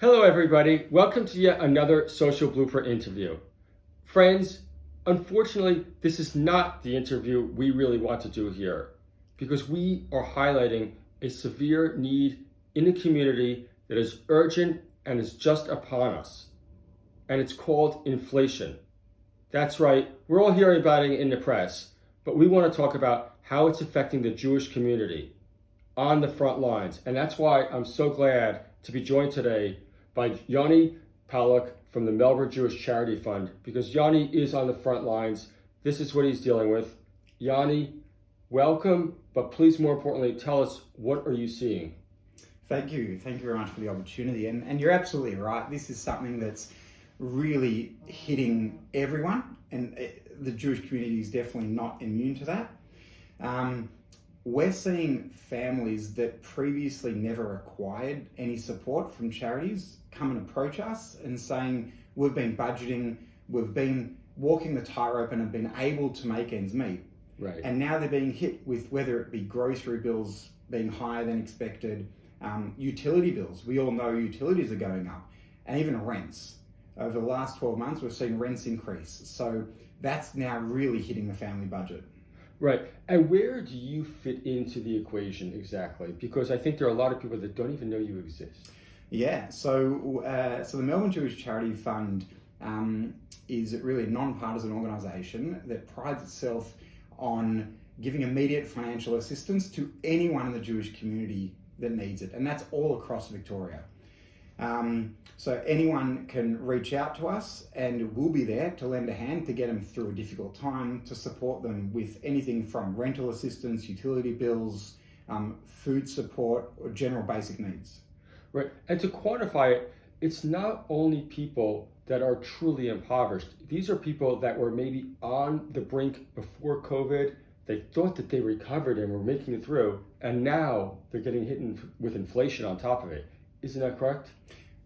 Hello, everybody. Welcome to yet another Social Blueprint interview. Friends, unfortunately, this is not the interview we really want to do here because we are highlighting a severe need in the community that is urgent and is just upon us. And it's called inflation. That's right, we're all hearing about it in the press, but we want to talk about how it's affecting the Jewish community on the front lines. And that's why I'm so glad to be joined today by Yoni Paluch from the Melbourne Jewish Charity Fund, because Yoni is on the front lines. This is what he's dealing with. Yoni, welcome, but please, more importantly, tell us, what are you seeing? Thank you very much for the opportunity. And you're absolutely right. This is something that's really hitting everyone, and the Jewish community is definitely not immune to that. We're seeing families that previously never required any support from charities come and approach us and saying, we've been budgeting, we've been walking the tightrope and have been able to make ends meet. Right. And now they're being hit with whether it be grocery bills being higher than expected, utility bills. We all know utilities are going up, and even rents. Over the last 12 months, we've seen rents increase. So that's now really hitting the family budget. Right. And where do you fit into the equation exactly? Because I think there are a lot of people that don't even know you exist. Yeah. So the Melbourne Jewish Charity Fund is really a non-partisan organisation that prides itself on giving immediate financial assistance to anyone in the Jewish community that needs it. And that's all across Victoria. So anyone can reach out to us and we'll be there to lend a hand to get them through a difficult time, to support them with anything from rental assistance, utility bills, food support, or general basic needs. Right. And to quantify it, it's not only people that are truly impoverished. These are people that were maybe on the brink before COVID. They thought that they recovered and were making it through, and now they're getting hit with inflation on top of it. Isn't that correct?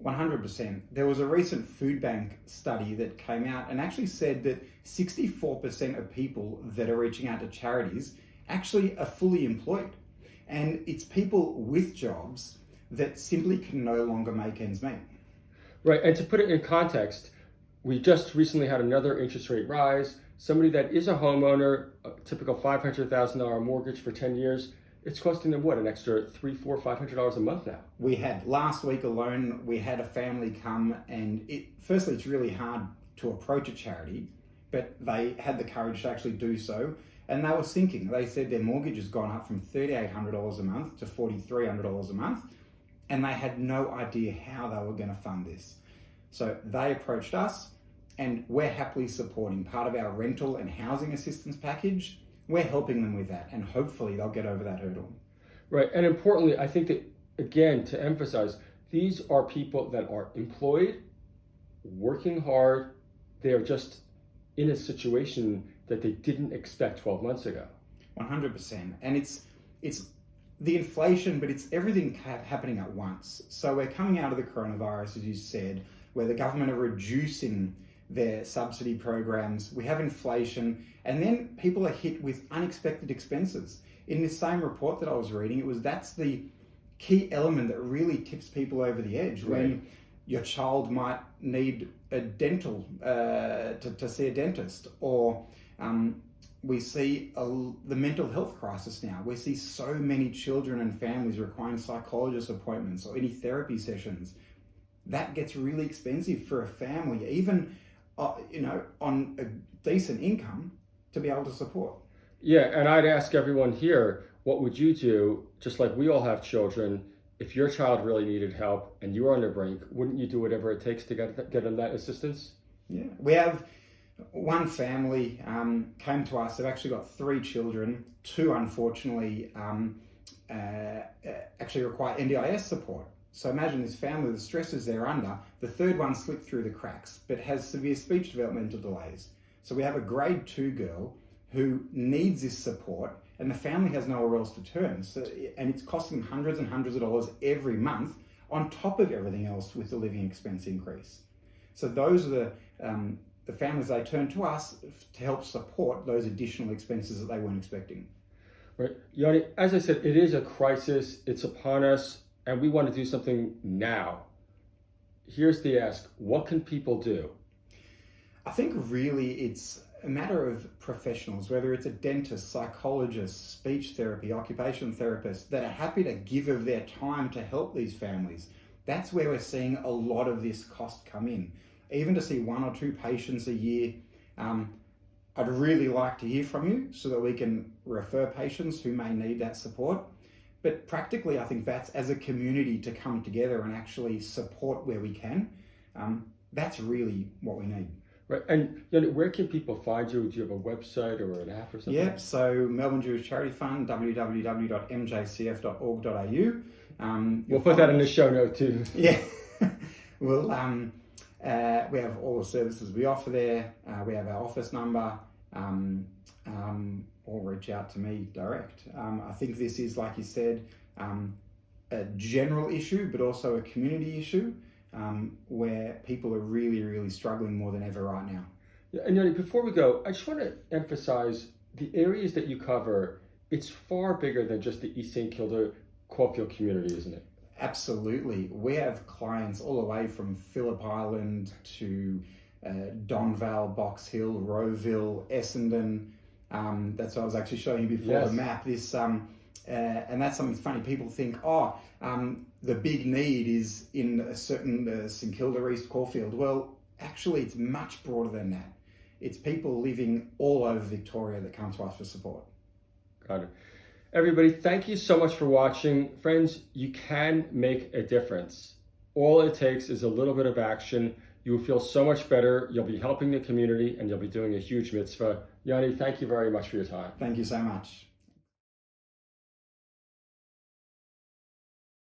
100%. There was a recent food bank study that came out and actually said that 64% of people that are reaching out to charities actually are fully employed. And it's people with jobs that simply can no longer make ends meet. Right, and to put it in context, we just recently had another interest rate rise. Somebody that is a homeowner, a typical $500,000 mortgage for 10 years, it's costing them what, an extra $300, $400, $500 a month now? We had, last week alone, we had a family come, and firstly, it's really hard to approach a charity, but they had the courage to actually do so. And they were sinking. They said their mortgage has gone up from $3,800 a month to $4,300 a month, and they had no idea how they were going to fund this. So they approached us, and we're happily supporting part of our rental and housing assistance package. We're helping them with that, and hopefully they'll get over that hurdle. Right, and importantly, I think that, again, to emphasize, these are people that are employed, working hard. They are just in a situation that they didn't expect 12 months ago. 100%. And it's the inflation, but it's everything happening at once. So we're coming out of the coronavirus, as you said, where the government are reducing their subsidy programs. We have inflation, and then people are hit with unexpected expenses. In this same report that I was reading, that's the key element that really tips people over the edge. Right. When your child might need a dental to see a dentist, or we see the mental health crisis now. We see so many children and families requiring psychologist appointments or any therapy sessions. That gets really expensive for a family, even on a decent income, to be able to support. Yeah, and I'd ask everyone here, what would you do, just like we all have children, if your child really needed help and you were on the brink, wouldn't you do whatever it takes to get them that assistance? Yeah, we have one family came to us. They've actually got 3 children. 2, unfortunately, actually require NDIS support. So imagine this family, the stresses they're under. The 3rd one slipped through the cracks, but has severe speech developmental delays. So we have a grade 2 girl who needs this support, and the family has nowhere else to turn. And it's costing them hundreds and hundreds of dollars every month on top of everything else with the living expense increase. So those are the families, they turn to us to help support those additional expenses that they weren't expecting. Right. Yoni, as I said, it is a crisis. It's upon us, and we want to do something now. here's the ask. What can people do? I think really it's a matter of professionals, whether it's a dentist, psychologist, speech therapy, occupation therapist, that are happy to give of their time to help these families. That's where we're seeing a lot of this cost come in. Even to see 1 or 2 patients a year, I'd really like to hear from you so that we can refer patients who may need that support. But practically, I think that's as a community to come together and actually support where we can. That's really what we need. Right, and where can people find you? Do you have a website or an app or something? Yep, so Melbourne Jewish Charity Fund, www.mjcf.org.au. We'll put that in the show note too. Yeah, we have all the services we offer there. We have our office number, or reach out to me direct. I think this is, like you said, a general issue, but also a community issue. Where people are really, really struggling more than ever right now. Yeah, and Yoni, before we go, I just want to emphasize the areas that you cover. It's far bigger than just the East St. Kilda Caulfield community, isn't it? Absolutely. We have clients all the way from Phillip Island to Donvale, Box Hill, Rowville, Essendon. That's what I was actually showing you before. Yes. The map. This and that's something funny. People think, the big need is in a certain St Kilda, East Caulfield. Well, actually, it's much broader than that. It's people living all over Victoria that come to us for support. Got it. Everybody, thank you so much for watching. Friends, you can make a difference. All it takes is a little bit of action. You will feel so much better. You'll be helping the community and you'll be doing a huge mitzvah. Yoni, thank you very much for your time. Thank you so much.